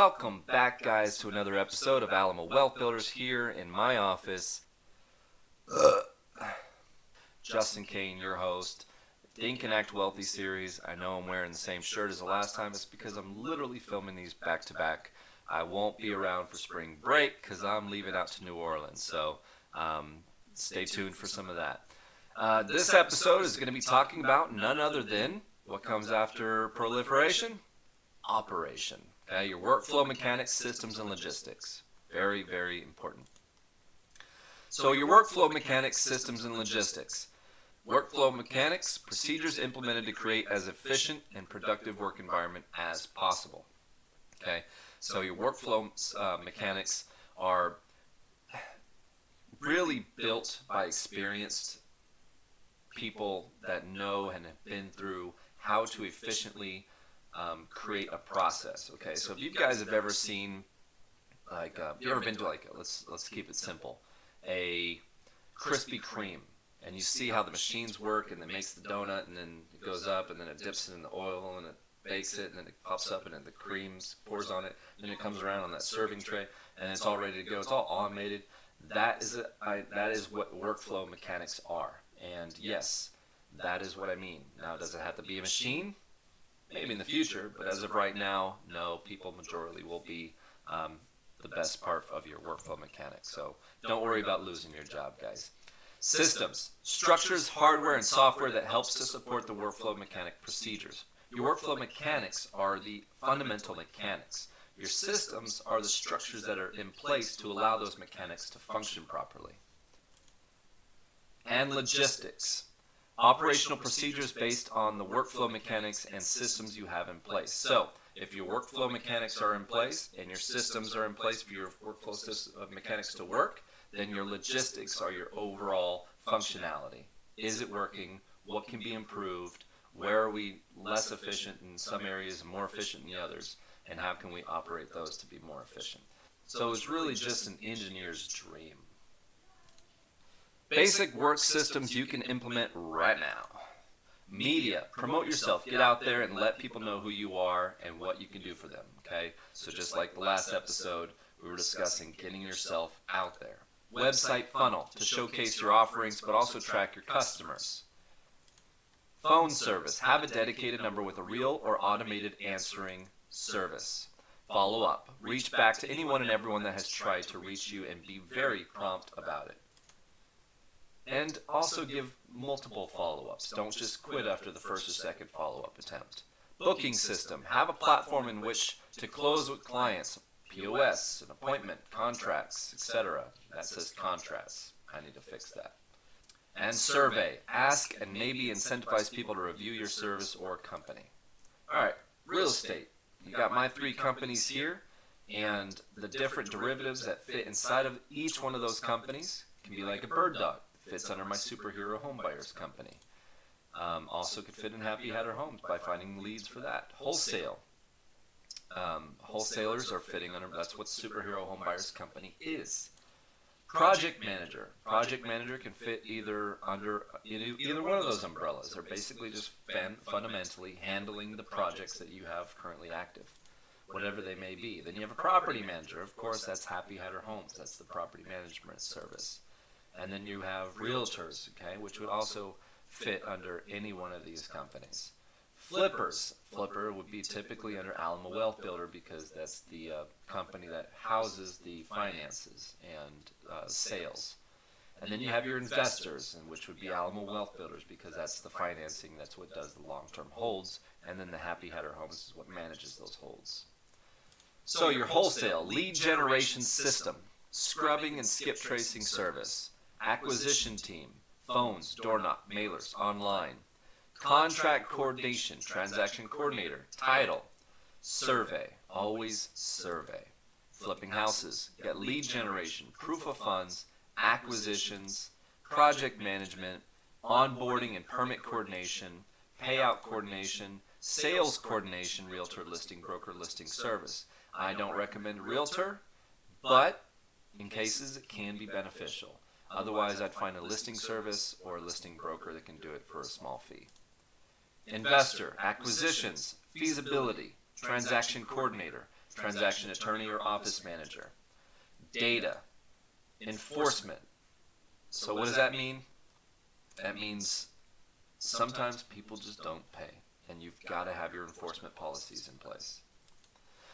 Welcome back, guys, to another episode of Alamo Wealth Builders here in my office. Justin Kane, your host. Think and Act Wealthy series. I know I'm wearing the same shirt as the last time. It's because I'm literally filming these back to back. I won't be around for spring break because I'm leaving out to New Orleans. So stay tuned for some of that. This episode is going to be talking about none other than what comes after proliferation? Operation. Okay, your workflow mechanics, systems, and logistics. Very, very important. So your workflow mechanics, systems, and logistics. Workflow mechanics, procedures implemented to create as efficient and productive work environment as possible. Okay, so your workflow mechanics are really built by experienced people that know and have been through how to efficiently create a process. Okay, so if you guys have ever seen, you ever been to let's keep it simple, a Krispy Kreme, and you see how the machines work, and it makes the donut, and then it goes up, and then it dips it in the oil, and it bakes it, and then it pops up, and then the cream pours on it, and then it comes around on that serving tray, and it's all ready to go. It's all automated. That is what workflow mechanics are, and yes, that is what I mean. Now, does it have to be a machine? Maybe in the future, but as of right now, no, people majority will be the best part of your workflow mechanics. So don't worry about losing your job, guys. Systems, structures, hardware, and software that helps to support the workflow mechanic procedures. Your workflow mechanics are the fundamental mechanics. Your systems are the structures that are in place to allow those mechanics to function properly. And logistics. Operational procedures based on the workflow mechanics and systems you have in place. So, if your workflow mechanics are in place and your systems are in place for your workflow mechanics to work, then your logistics are your overall functionality. Is it working? What can be improved? Where are we less efficient in some areas and more efficient in the others? And how can we operate those to be more efficient? So it's really just an engineer's dream. Basic work systems you can implement right now. Media, promote yourself, get out there and let people know who you are and what you can do for them, okay? So just like the last episode, we were discussing getting yourself out there. Website funnel, to showcase your offerings but also track your customers. Phone service, have a dedicated number with a real or automated answering service. Follow up, reach back to anyone and everyone that has tried to reach you and be very prompt about it. And also give multiple follow-ups. Don't just quit after the first or second follow-up attempt. Booking system. Have a platform in which to close with clients. POS, an appointment, contracts, etc. That says contracts. I need to fix that. And survey. Ask and maybe incentivize people to review your service or company. Alright, real estate. You got my 3 companies here, and the different derivatives that fit inside of each one of those companies can be like a bird dog. Fits under my superhero home buyers company. Also could fit in Happy Hatter Homes by finding leads for that. Wholesale. Wholesalers are fitting under, that's what superhero home buyers company is. Project manager. Project manager can fit either under either one of those umbrellas. They're basically just fundamentally handling the projects that you have currently active, whatever they may be. Then you have a property manager. Of course, that's Happy Hatter Homes. That's the property management service. And then you have realtors, okay, which would also fit under any one of these companies. Flippers. Flipper would be typically under Alamo Wealth Builder because that's the company that houses the finances and sales. And then you have your investors, which would be Alamo Wealth Builders because that's the financing, that's what does the long-term holds. And then the Happy Hatter Homes is what manages those holds. So your wholesale, lead generation system, scrubbing and skip tracing service. Acquisition team, phones, door knock, mailers, online. Contract coordination, transaction coordinator, title, survey, always survey. Flipping houses, you got lead generation, proof of funds, acquisitions, project management, onboarding and permit coordination, payout coordination, sales coordination, realtor listing, broker listing service. I don't recommend realtor, but in cases it can be beneficial. Otherwise, I'd find a listing service or a listing broker that can do it for a small fee. Investor, acquisitions, feasibility, transaction coordinator, transaction attorney or office manager. Data, enforcement. So what does that mean? That means sometimes people just don't pay, and you've got to have your enforcement policies in place.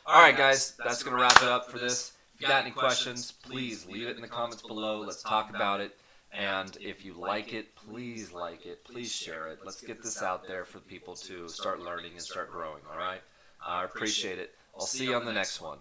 All right, guys, that's going to wrap it up for this. If you got any questions, please leave it in the comments below. Let's talk about it. And if you like it, please share it. Let's get this out there for people to start learning and start growing, all right? I appreciate it. I'll see you on the next one.